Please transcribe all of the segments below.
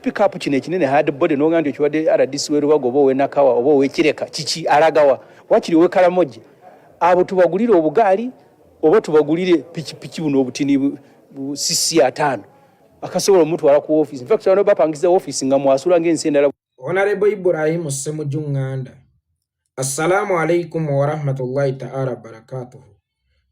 pick up kino ekinene hard body no ngandi kiwadde RDC werubago obo wenakawa obo wekireka kichi aragawa wakiri wekaramoje abo tubagulire obugali obo tubagulire pichi buno obutini sisi atano akasobola omuntu wala ku office in fact bano bapangiza office nga mwasula ngensendala. Honorable Ibrahim Semujunganda, assalamu alaikum wa rahmatullahi ta'ala barakatuhu.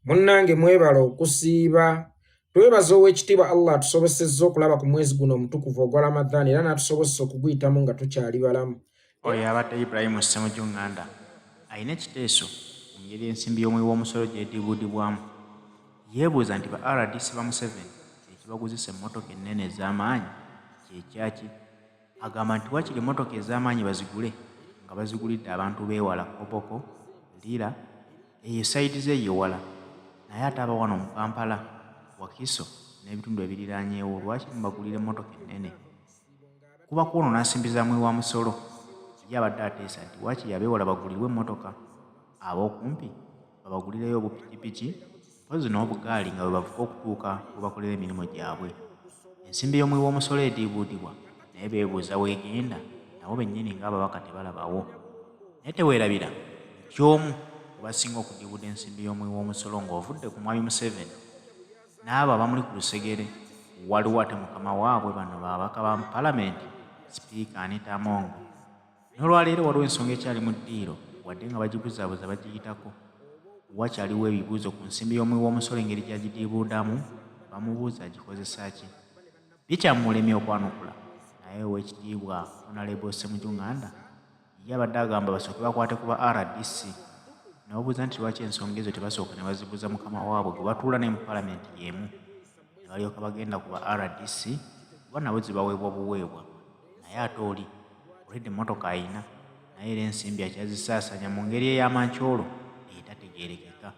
Munnange mwebala okusiiba twebaza ow'ekitiibwa Allah tusobosezza okulaba ku mwezi guno omutukuvu ogwa Ramadhan era n'atusobozesa okuguyitamu nga tukyali balamu. Oyo abadde Ibrahim Semujunganda alina ekiteeso ku ngeri ensimbi y'omwi w'omusolo gy'edibuudibwamu. Yeebuuza nti ba RDC ba Museveni ekibaguzisa emmotoka ennene ez'amaanyi kyekyaki. Agamba nti wakiri emmotoka ez'amaanyi bazigule nga bazigulidde abantu beewala Koboko, Lira, eyo sayidi ze yewala naye ate aba wano mu Kampala, Wakiso n'ebitundu ebiriraanyeewo lwaki mubagulira emmotoka ennene. Kuba kwonoona nsimbi za mwi wa musolo. Ye abadde ateesa nti wakiri abeewala bagulirwe emmotoka, ab'okumpi babagulireyo obupikipiki mpozi n'obugaali nga bwe bavuga okutuuka we bakolera emirimu gyabwe. Ensimbi y'omwi w'omusolo edibuudibwa naye beebuuza weegenda nabo bennyini ng'ababaka tebalabawo. Naye teweerabira ky'omu basinga okudibuuda ensimbi y'omwi w'omusolo ng'ovudde ku mwami Museveni n'abo abamuli ku lusegere waliwo ate mukama waabwe bano babaka ba palamenti sipiika Anita Among. N'olwaleero waliwo ensonga ekyali mu ddiiro wadde nga bagibuzaabuza bagiyitako. Wakyaliwo ebibuuzo ku nsimbi y'omwi w'omusolo engeri gy'agidibuudamu bamubuuza agikozesa ki. Bikyamulemye okwanukula naye ow'ekitiibwa Honorable Semujunganda ye abadde agamba basooke bakwate ku ba RDC n'obuuza nti lwaki ensonga ezo tebasooka ne bazibuuza mukama waabwe gwe batuula ne mu palamenti y'emu ne balyoka bagenda ku ba RDC kuba nabo zibaweebwa buweebwa. Naye ate oli olidde emmotoka ayina naye era ensimbi akyazisaasanya mu ngeri ey'amankyolo etategeerekeka.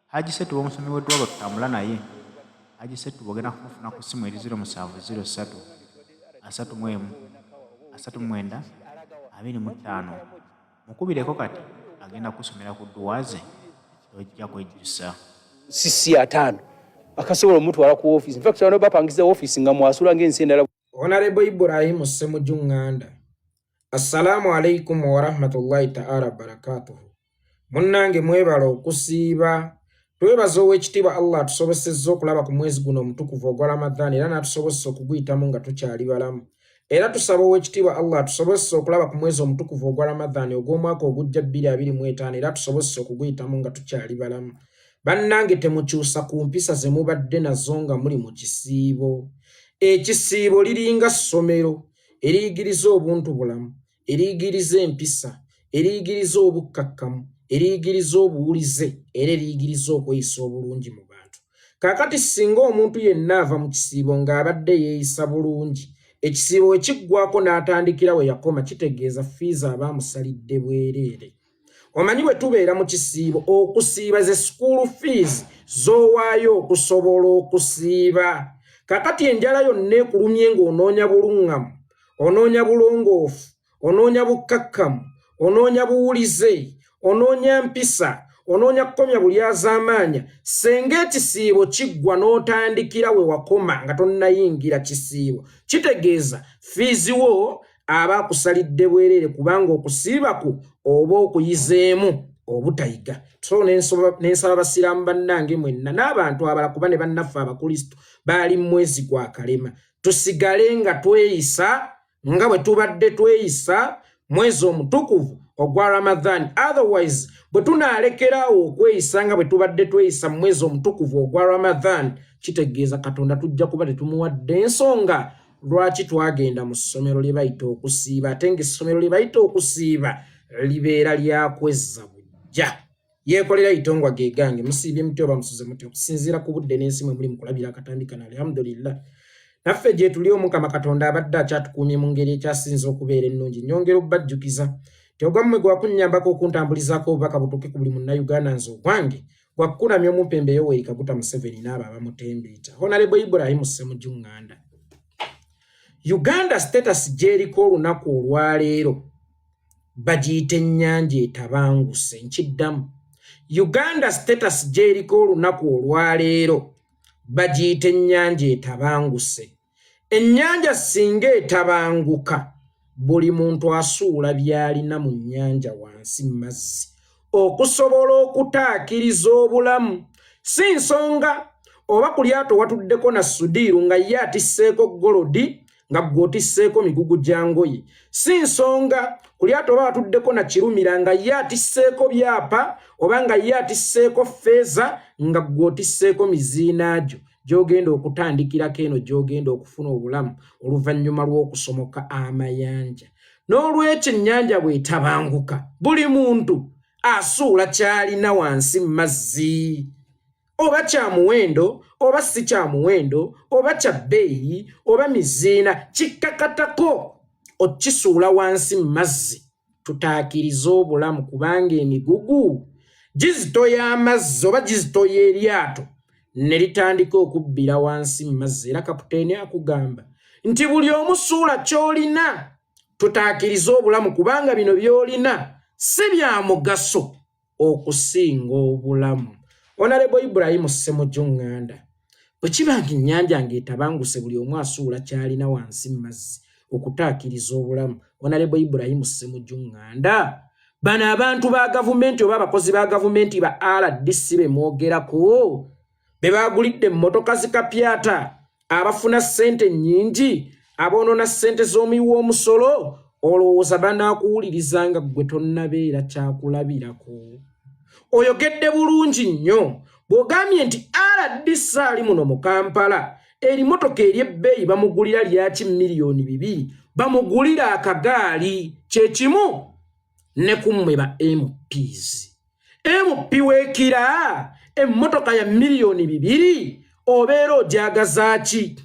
Haji Setu omusomi w'eddwaliro tutambula naye. Haji Setu bw'ogenda kumufuna ku ssimu eri 0703 31 39 25 mukubireko kati agenda kusomera ku dduwaze tojja kwejjusa. Sisi atano akasobola omuntu wala ku office in fact bano bapangiza office nga mwasula ngensendala. Honorable Ibrahim Semujunganda, assalamu alaikum wa rahmatullahi ta'ala barakatuhu. Munnange mwebala okusiiba twebaza ow'ekitiibwa Allah atusobosezza okulaba ku mwezi guno omutukuvu ogwa Ramadhan era n'atusobozesa okuguyitamu nga tukyali balamu. Era tusaba ow'ekitiibwa Allah atusobozesa okulaba ku mwezi omutukuvu ogwa Ramadhan ogw'omwaka ogujja 2025 era atusobozesa okuguyitamu nga tukyali balamu. Bannange temukyusa ku mpisa ze mubadde nazo nga muli mu kisiibo. Ekisiibo liringa ssomero eriyigiriza obuntu bulamu, eriyigiriza empisa, eriyigiriza obukkakkamu, eriyigiriza obuwulize era eriyigiriza okweyisa obulungi mu bantu. Kaakati singa omuntu yenna ava mu kisiibo ng'abadde yeeyisa bulungi, ekisiibo we kiggwako n'atandikira we yakoma kitegeeza fiizi abaamusalidde bwereere. Omanyi bwe tubeera mu kisiibo okusiiba ze school fees z'owaayo okusobola okusiiba. Kaakati enjala yonna ekulumye ng'onoonya buluŋŋamu, onoonya bulongoofu, onoonya bukkakkamu, onoonya buwulize, onoonya mpisa, onoonya kukomya buli az'amaanya. Senga ekisiibo kiggwa n'otandikira we wakoma nga tonnayingira kisiibo, kitegeeza fiizi wo aba akusalidde bwereere kubanga okusiibaku oba okuyizeemu obutayiga. So n'ensaba basiraamu bannange mwenna n'abantu abalala kuba ne bannaffe abakristo baali mu mwezi gwa kalema tusigale nga tweyisa nga bwe tubadde tweyisa mwezi omutukuvu ogwa Ramadhan. Otherwise bwe tunaalekerawo okweyisa nga bwe tubadde tweyisa mu mwezi omutukuvu ogwa Ramadhan kitegeeza Katonda tujja kuba tetumuwadde ensonga lwaki twagenda mu ssomero lye bayita okusiiba ate ng'essomero lye bayita okusiiba libeera lyakwezza bujja. Yeekolera itongwa gegange musiibye muti oba musuze muti okusinziira ku budde n'ensi mwe muli mu kulabira akatandika na alhamdulillah. Naffe gye tuli Omukama Katonda abadde akyatukuumye mu ngeri ekyasinza okubeera ennungi. Nyongera obbajjukiza teogwammwe gwa kunnyambako okuntambulizaako obubaka butuuke ku buli munnayuganda nze ogwange gwakukulamya omupembe Yoweri Kaguta Museveni n'abo abamutembeeta. Honorable Ibrahim Semujunganda, Uganda status gy'eriko olunaku olwaleero bagiyita ennyanja etabanguse. Nkiddamu, Uganda status gy'eriko olunaku olwaleero bagiyita ennyanja etabanguse. ennyanja singa etabanguka buli muntu asuula byalina mu nnyanja wansi mazzi okusobola okutaakiriza obulamu. Si nsonga oba ku lyato watuddeko na sudiiru nga ye atisseeko golodi nga gwotisseeko migugu gya ngoye. Si nsonga ku lyato oba watuddeko na kirumira nga ye atisseeko byapa oba nga ye atisseeko feeza nga gwotisseeko miziinagyo gy'ogenda okutandikirako eno gy'ogenda okufuna obulamu oluvannyuma lw'okusomoka amayanja. N'olwekyo ennyanja bw'etabanguka buli muntu asuula kyalina wansi mazzi, oba kya muwendo oba si kya muwendo oba kya bbeeyi oba miziina kikkakatako okisuula wansi mazzi tutaakiriza obulamu, kubanga emigugu gizitoya amazzi oba gizitoya eryato ne litandika okubbira wansi mazzi. Era kapiteeni akugamba nti buli omu suula ky'olina tutaakiriza obulamu, kubanga bino by'olina si bya mugaso okusinga obulamu. Honorable Ibrahim Ssemujju Nganda, bwe kiba nga ennyanja ng'etabanguse buli omu asuula kyalina wansi mazzi okutaakiriza obulamu. Honorable Ibrahim Ssemujju Nganda, bano abantu ba gavumenti oba abakozi ba gavumenti ba RDC be mwogerako, be baagulidde emmotoka zikapyata, abafuna ssente nnyingi, aboonoona ssente z'omuwi w'omusolo, olowooza banaakuwulirizanga ggwe tonnabeera kyakulabirako. Oyogedde bulungi nnyo bw'ogambye nti RDC ali muno mu Kampala erimotoka ery'ebbeeyi bamugulira lyaki miliyoni 2, bamugulira akagaali kyekimu ne kummwe ba MPs. MP weekira emmotoka ya miliyoni 2 obeera ogyagaza ki?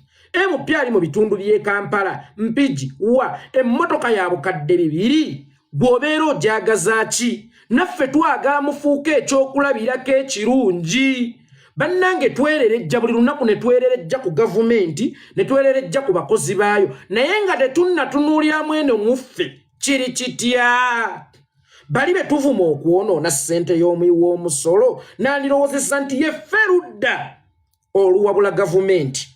MP ali mu bitundu by'e Kampala Mpigi wa emmotoka ya bukadde 2 bw'obeera ogyagaza ki? Naffe twagala mufuuke ekyokulabirako ekirungi. Bannange twererejja buli lunaku ne twererejja ku gavumenti ne twererejja ku bakozi baayo, naye nga tetunnatunuuliramu eno muffe kiri kitya? Bali be tuvuma okwonoona ssente y'omuwi w'omusolo n'andirowoozesa nti yeffe ludda oluwabula gavumenti.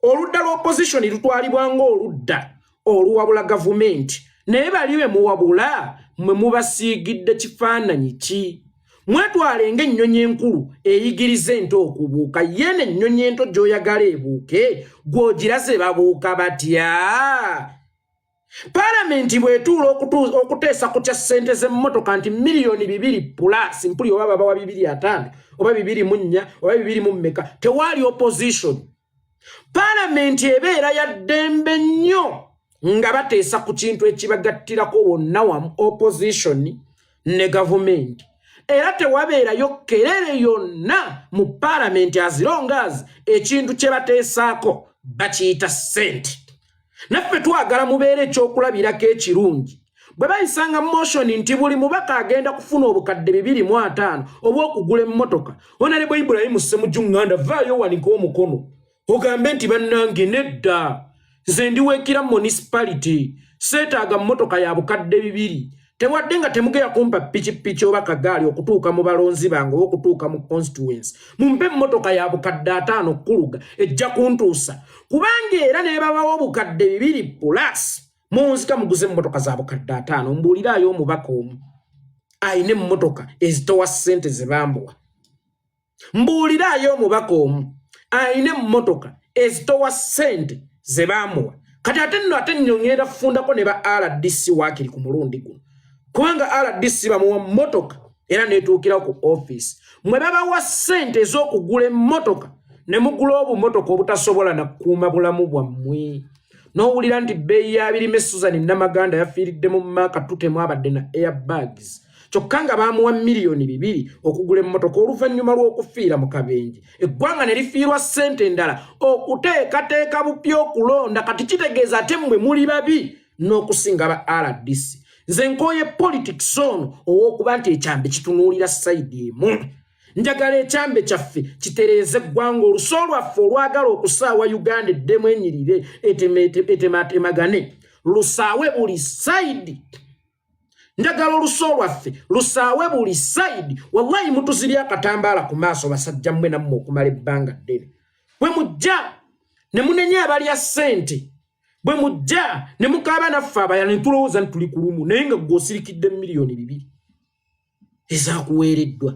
Oludda l'opposition lutwalibwa ng'oludda oluwabula gavumenti, naye bali be muwabula mwe mubasiigidde kifaananyi ki? Mwetwale ng'ennyonyi enkulu eyigiriza ento okubuuka, yene ennyonyi ento gy'oyagala ebuuke gw'ogiraze babuuka batya? Palamenti bw'etuula okuteesa ku kya ssente z'emmotoka nti miliyoni 2 plus mpuli oba baba wa 2.5 oba 2.4 oba 2.4, tewaali opposition. Palamenti ebeera ya ddembe nnyo nga bateesa ku kintu ekibagattirako bonna wamu, opposition ne gavumenti. Era tewabeerayo kerere yonna mu palamenti as long as ekintu kye bateesaako bakiyita ssente. Naffe twagala mubeere ekyokulabirako ekirungi. Bwe bayisanga motion nti buli mubaka agenda kufuna obukadde 2.5 obw'okugula emmotoka, Honorable Ibrahim Ssemujju Nganda, vaayo wanika omukono ogambe nti bannange nedda, nze ndiweekira municipality seetaaga mmotoka ya bukadde 2, tewadde nga temugeya kumpa pikipiki oba kagaali okutuuka mu balonzi bange oba okutuuka mu constituency. Mumpe emmotoka ya bukadde 5 kuluga ejja kuntuusa, kubanga era ne babawo obukadde 2 plus munzika muguze emmotoka za bukadde 5. Mbuuliraayo omubaka omu ayina emmotoka ezitowa ssente ze bambuwa. Mbuuliraayo omubaka omu ayina emmotoka ezitowa ssente ze bamuwa. Kati ate nno ngenda kufundako ne ba RDC waakiri ku mulundi guno, kubanga RDC bamuwa mmotoka era netuukira ku office. Mwe babawa ssente ez'okugula emmotoka ne mugula obumotoka obutasobola na kukuuma bulamu bwammwe. N'owulira nti bbeeyi ya birime Susan Namaganda yafiiriddemu mu maaka tutemu abadde na airbags, kyokka nga baamuwa miliyoni 2 okugula emmotoka oluvannyuma lw'okufiira mu kabenje. Eggwanga ne lifiirwa ssente endala okuteekateeka bupya okulonda. Kati kitegeeza ate mmwe muli babi n'okusinga ba RDC. Nze nkooye politics ono ow'okuba nti ekyambe kitunuulira sayidi emu. Njagala ekyambe kyaffe kitereeze eggwanga oluso lwaffe olwagala okusaawa Uganda eddemu enyirire etematemagane lusaawe buli sayidi. Njagala oluso lwaffe lusaawe buli sayidi. Wallahi mutuzirya akatambaala ku maaso basajja mmwe nammwe okumala ebbanga ddene. Bwe mujja ne munenya abalya ssente bwe mujja ne mukaba naffe abayala ne tulowooza ntuli ku lumu naye nga gw'osirikidde miliyoni 2 ezaakuweereddwa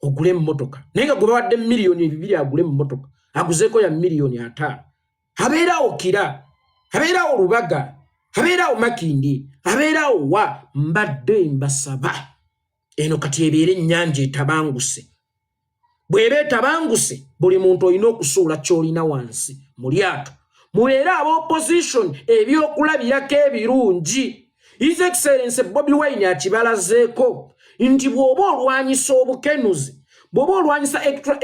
ogule emmotoka naye nga gwe bawadde miliyoni 2 agule emmotoka aguzeeko ya miliyoni 5 abeerawo Kira abeerawo Lubaga abeerawo Makindi abeerawo wa mbadde mbasaba eno kati ebeere ennyanja etabanguse bw'eba etabanguse buli muntu olina okusuula ky'olina wansi mu lyato mubeere ab'opposition ebyokulabirako ebirungi His Excellency Bobi Wine akibalazeeko nti bw'oba olwanyisa obukenuzi bw'oba olwanyisa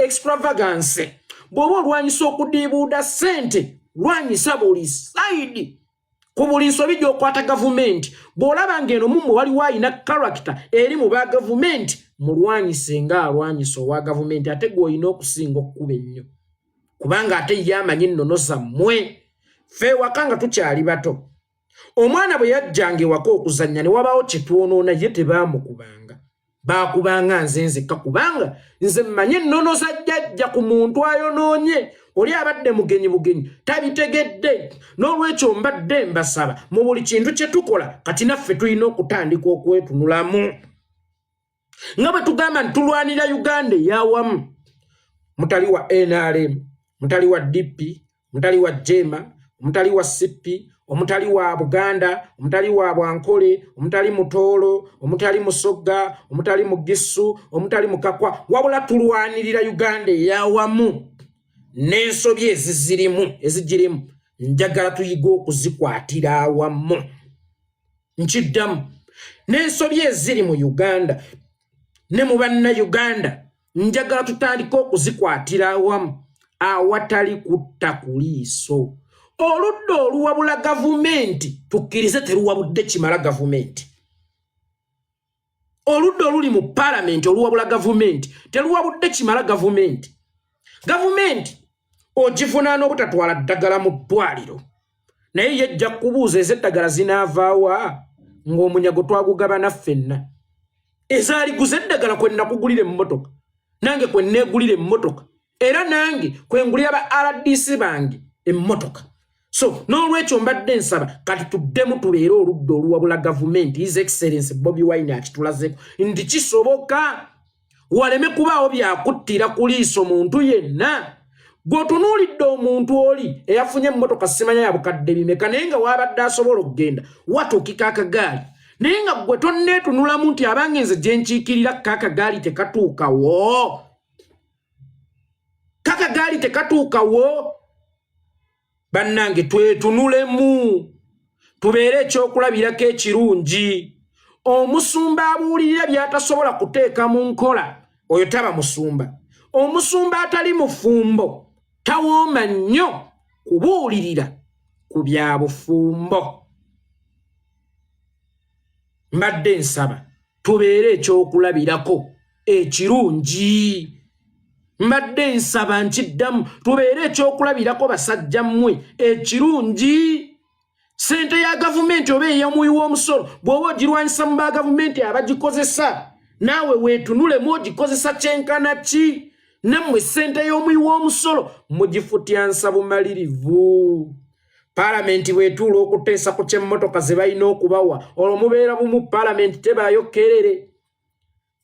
extravagance bw'oba olwanyisa okudiibuuda ssente lwanyisa buli side ku buli nsobi gy'okwata gavumenti bw'olaba ng'eno mumwe waliwo alina character eri mu ba gavumenti mulwanyise ng'alwanyisa owa gavumenti ate gwe olina okusinga okkuba ennyo kubanga ate ye amanyi ennono zammwe ffe ewaka nga tukyali bato omwana bwe yajjanga ewaka okuzannya ne wabaawo kye twonoona ye tebaamukubanga baakubanga nze nzekka kubanga nze mmanyi ennono za jjajja ku muntu ayonoonye oli abadde mugenyi bugenyi tabitegedde n'olwekyo mbadde mbasaba mu buli kintu kye tukola kati naffe tulina okutandika okwetunulamu nga bwe tugamba nti tulwanira Uganda eyawamu mutali wa NRM mutali wa DP mutali wa Jema omutali wa CP omutali wa Buganda omutali wa Bwankole omutali Mutoolo omutali Musogga omutali Mugisu omutali Mukakwa wabula tulwanirira Uganda eyawamu n'ensobi ezigirimu njagala tuyiga okuzikwatira awamu nkiddamu n'ensobi eziri mu Uganda ne mu bannayuganda njagala tutandika okuzikwatira awamu awatali kutta ku liiso oludda oluwabula gavumenti tukkirize teruwabudde kimala gavumenti oludda oluli mu palamenti oluwabula gavumenti teruwabudde kimala gavumenti ogivunaana obutatwala ddagala mu ddwaliro naye yejja kubuuza ez'eddagala zinaavaawa ng'omunyago twagugaba naffenna ezaaliguza eddagala kwe nakugulira emmotoka nange kwe neegulira emmotoka era nange kwe ngulira ba RDC bange emmotoka so n'olwekyo mbadde nsaba kati tuddemu tubeere oludda oluwabula gavumenti His Excellency Bobi Wine akitulazeeko nti kisoboka waleme kubaawo byakuttira ku liiso muntu yenna gw'otunuulidde omuntu oli eyafunye emmotoka simanya ya bukadde bimeka naye nga wabadde asobola okugenda watuukika akagaali naye nga gwe tonneetunulamu nti abange nze gye nkiikirira kakagaali tekatuukawo bannange twetunulemu tubeere ekyokulabirako ekirungi omusumba abuulirira by'atasobola kuteeka mu nkola oyo taba musumba omusumba atali mufumbo tawooma nnyo kubuulirira ku bya bufumbo mbadde nsaba tubeere ekyokulabirako ekirungi mbadde nsaba nkiddamu tubeere ekyokulabirako basajja mmwe ekirungi sente ya gavumenti oba ey'omuwi w'omusolo bw'oba ogirwanyisa mu ba gavumenti abagikozesa naawe weetunulemu ogikozesa kyenkana ki nammwe sente y'omuwi w'omusolo mugifutyansa bumalirivu palamenti bwetuula okuteesa ku kyemmotoka ze balina okubawa olwo mubeera bumu palamenti tebaayo kkerere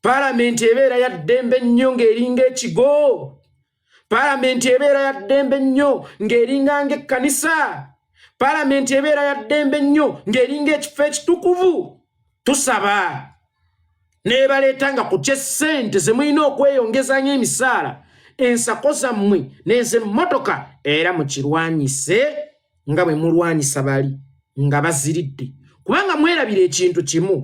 palamenti ebeera ya ddembe nnyo ng'eringa ekigo palamenti ebeera ya ddembe nnyo ng'eringa ng'ekkanisa palamenti ebeera ya ddembe nnyo ng'eringa ekifo ekitukuvu tusaba n'ebaleetanga ku ky'essente ze mulina okweyongezanya emisaala ensako zammwe n'ez'emmotoka era mukirwanyise nga bwe mulwanyisa bali nga baziridde kubanga mwerabira ekintu kimu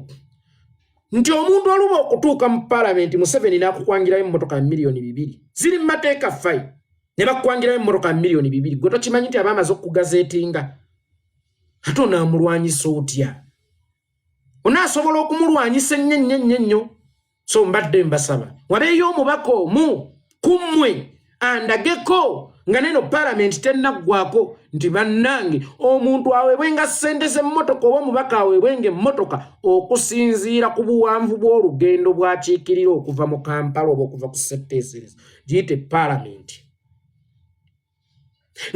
nti omuntu oluba okutuuka mu palamenti Museveni n'akukwangirayo emmotoka ya miliyoni 2 ziri mu mateeka fai ne bakukwangirayo emmotoka ya miliyoni 2 gwe tokimanyi nti aba amaze okugazeetinga ate onaamulwanyisa otya onaasobola okumulwanyisa ennyo so mbadde mbasaba wabeeyo omubaka omu ku mmwe andageko nga neno palamenti tennaggwako nti bannange omuntu aweebwenga ssente z'emmotoka oba omubaka aweebwenga emmotoka okusinziira ku buwanvu bw'olugendo bw'akiikirira okuva mu Kampala oba okuva ku setteeserezo giyite palamenti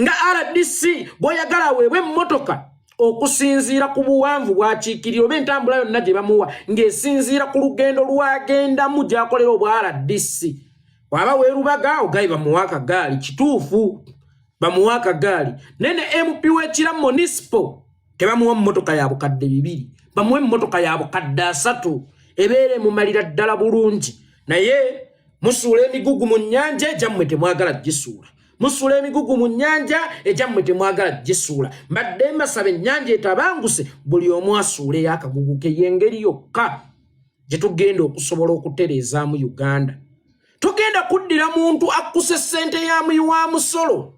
nga RDC boyagala wewe mmotoka okusinziira ku buwanvu bwakiikiriro oba entambula yonna gye bamuwa ng'esinziira ku lugendo lwagendamu gy'akolera obwa RDC. Waba weerubaga ogayi bamuwa akagaali kituufu, bamuwa akagaali. Nene MP w'ekira municipal tebamuwa mmotoka ya bukadde 2, bamuwe mmotoka ya bukadde 3 ebeere mumalira ddala bulungi. Naye musuula emigugu mu nnyanja egyammwe temwagala gisuula. Musuula emigugu mu nnyanja egyammwe temwagala gisuula. Mbadde mbasaba ennyanja etabanguse buli omu asuuleyo akagugu ke y'engeri yokka gye tugenda okusobola okutereezaamu Uganda. Tugenda kuddira muntu akkuse ssente y'amuyiwa musolo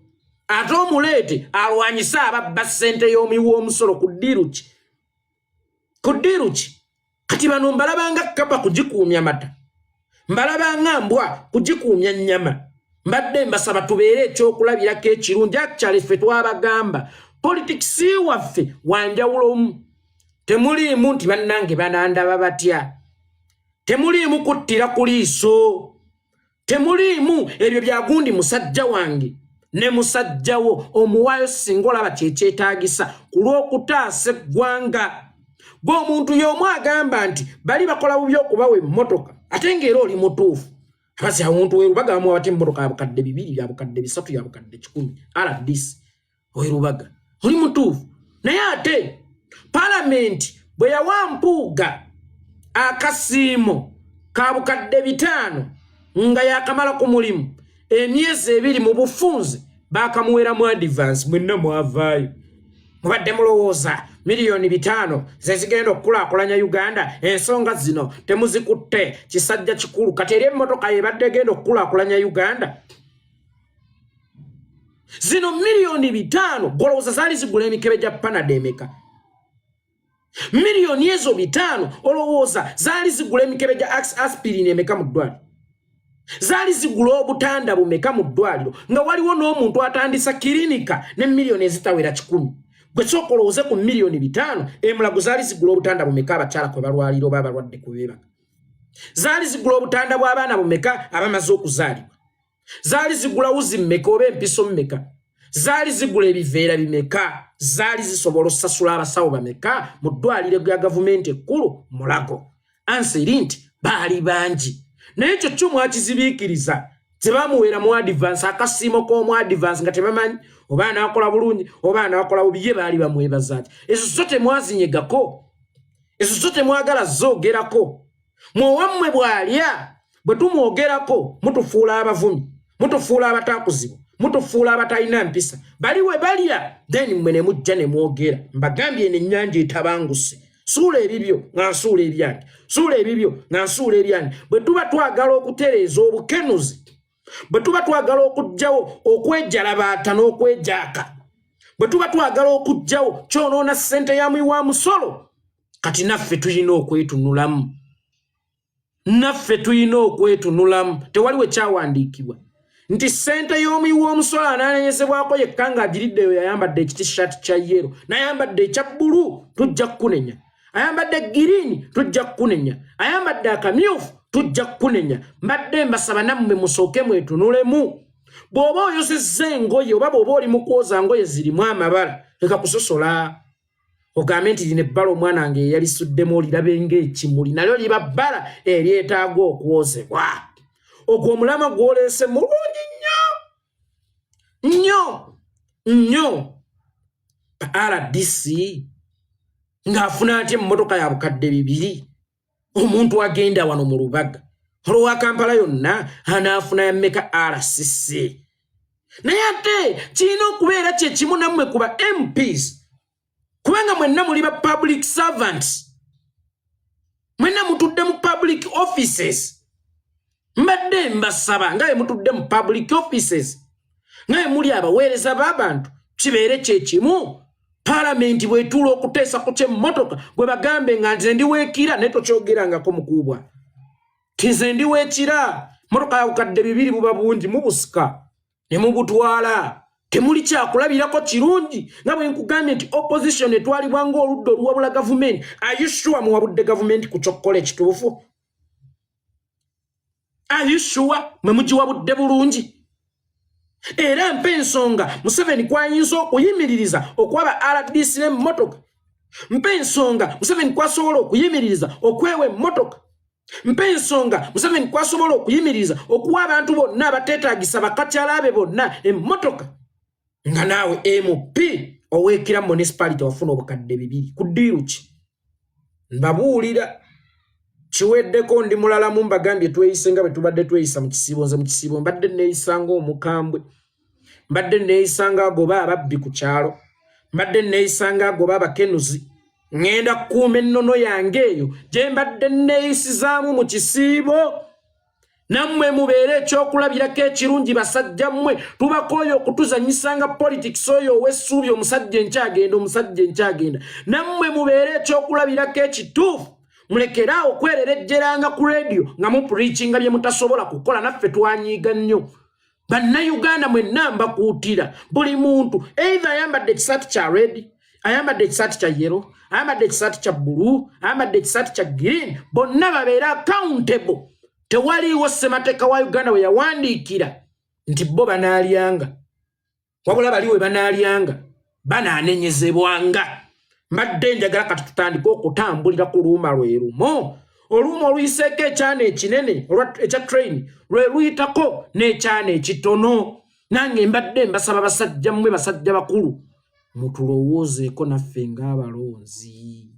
ate omuleete alwanyisa ababba ssente y'omuyiwa omusolo ku ddiiru ki? Ku ddiiru ki? Kati bano mbalabanga kkapa kugikuumya mata, mbalabanga mbwa kugikuumya nnyama. Mbadde mbasaba tubeere ekyokulabirako ekirungi. Actually ffe twabagamba politics waffe wanjawulomu. Temuliimu nti bannange banandaba batya, temuliimu kuttira ku liiso, temuliimu ebyo byagundi musajja wange ne musajjawo omuwaayo singa olaba kyekyetaagisa ku lw'okutaasa eggwanga. Gwe omuntu y'omu agamba nti bali bakola bubi okubawa emmotoka ate ng'era oli mutuufu. Abasi amuntu weerubaga bamuwa bati emmotoka ya bukadde 2, ya bukadde 3, ya bukadde 10 RDC. Weerubaga oli mutuufu. Naye ate Parliament bwe yawa Mpuuga akasiimo ka bukadde 5 nga yakamala ku mulimu emyezi 2 mu bufunze bakamuwera mu advance, mwenna mwavaayo. Mubadde mulowooza miliyoni 5 zezigenda okukulaakulanya Uganda? Ensonga zino temuzikutte kisajja kikulu. Kati eri emmotoka yebadde genda okukulaakulanya Uganda. Zino miliyoni 5 golowooza zaali zigula emikebe gya Panadol emeka? Miliyoni ezo 5 olowooza zaali zigula emikebe gya aspirin emeka mu ddwaliro? Zaali zigula obutanda bumeka mu ddwaliro nga waliwo n'omuntu atandisa kilinika ne miliyoni ezitawera 10? Gwe sokolowooze ku miliyoni 5 emulago zaali zigula obutanda bumeka abakyala kwe balwalira oba abalwadde ku beebaka? Zaali zigula obutanda bw'abaana bumeka abamaze okuzaalibwa? Zaali zigula wuzi mmeka oba empiso mmeka? Zaali zigula ebiveera bimeka? Zaali zisobola osasula abasawo bameka mu ddwaliro lya gavumenti ekkulu Mulago? Anseri nti baali bangi. Naye ekyo kyo mwakizibiikiriza tebamuwera mu advance, akasiimo k'omu advance nga tebamanyi oba anaakola bulungi oba anaakola bubi, ye baali bamwebaza ati. Ezo zo temwazinyegako, ezo zo temwagala zoogerako. Mwowammwe bw'alya bwe tumwogerako mutufuula abavumi, mutufuula abataakuzibu, mutufuula abatalina mpisa. Bali we balya then mmwe ne mujja ne mwogera. Mbagambye n'ennyanja etabanguse. Suula ebibyo nga nsuula ebyange, suula ebibyo nga nsuula ebyange. Bwe tuba twagala okutereeza obukenuzi, bwe tuba twagala okujjawo okwejjalabaata n'okwejaaka, bwe tuba twagala okujjawo kyonoona ssente ya muyiwa musolo, kati naffe tulina okwetunulamu. Naffe tulina okwetunulamu. Tewaliwo ekyawandiikibwa nti ssente y'omuyiwa omusolo anaanenyezebwako yekka ng'agiriddeyo yayambadde ekitishati kya yero, n'ayambadde ekya bbulu tujja kukunenya, ayambadde green tujja kukunenya, ayambadde akamyufu tujja kukunenya. Mbadde mbasaba nammwe musooke mwetunulemu. Bw'oba oyosezza engoye oba bw'oba oli mu kwoza ngoye zirimu amabala, leka kusosola ogambe nti lino ebbala omwana wange eyalisuddemu olirabe ng'ekimuli, nalyo liba bbala eryetaaga okwozebwa. Ogwo omulama gw'oleese mulungi nnyo. RDC ng'afuna atya emmotoka ya bukadde 2? Omuntu agenda wano mu Lubaga olwa Kampala yonna anaafuna ya mmeka RCC? Naye ate kirina okubeera kye kimu nammwe kuba MPs, kubanga mwenna muli ba public servants, mwenna mutudde mu public offices. Mbadde mbasaba nga mutudde mu public offices, nga muli abaweereza b'abantu, kibeere kye kimu. Parliament bwetuula okuteesa ku ky'emmotoka gwe bagambe nga nze ndiweekira, naye tokyogerangako mukuubwa ti nze ndiweekira. Mmotoka ya bukadde 2 buba bungi mubusika ne mubutwala, temuli kyakulabirako kirungi. Nga bwe nkugambye nti opposition etwalibwa ng'oludda oluwabula gavumenti. Are you sure muwabudde gavumenti ku kyokkola ekituufu? Are you sure mwe mugiwabudde bulungi? Era mpa ensonga Museveni kwayinza okuyimiririza okwaba RDC n'emmotoka. Mpa ensonga Museveni kwasobola okuyimiririza okwewa emmotoka. Mpa ensonga Museveni kwasobola okuyimiririza okuwa abantu bonna abateetaagisa bakakyalaabe bonna emmotoka. Nga naawe MP oweekira municipality wafuna obukadde 2 ku ddiiru ki? Mbabuulira kiweddeko ndi mulala mu mbagambye tweyise nga bwe tubadde tweyisa mu kisiibo. Nze mu kisiibo mbadde neeyisanga omukambwe, mbadde neeyisanga agoba ababbi ku kyalo, mbadde neeyisanga agoba abakenuzi. Ngenda kukuuma ennono yange eyo gye mbadde neeyisizaamu mu kisiibo. Nammwe mubeere ekyokulabirako ekirungi basajja mmwe, tubakooye okutuzanyisanga politics oyo ow'essuubi omusajja enkyagenda omusajja enkyagenda. Nammwe mubeere ekyokulabirako ekituufu, mulekeraawo okwererejjeranga ku radio nga mu preachinga bye mutasobola kukola. Naffe twanyiiga nnyo. Bannayuganda mwenna mbakuutira buli muntu either ayambadde ekisaati kya red, ayambadde ekisaati kya yellow, ayambadde ekisaati kya blue, ayambadde ekisaati kya green, bonna babeere accountable. Tewaliiwo ssemateeka wa Uganda we yawandiikira nti bo banaalyanga, wabula bali we banaalyanga banaanenyezebwanga. Mbadde njagala kati tutandika okutambulira ku luuma lwe lumo. Oluuma oluyiseeko ekyana ekinene ekya train lwe luyitako n'ekyana ekitono. Nange mbadde mbasaba basajja mmwe basajja bakulu mutulowoozeeko naffe ng'abalonzi.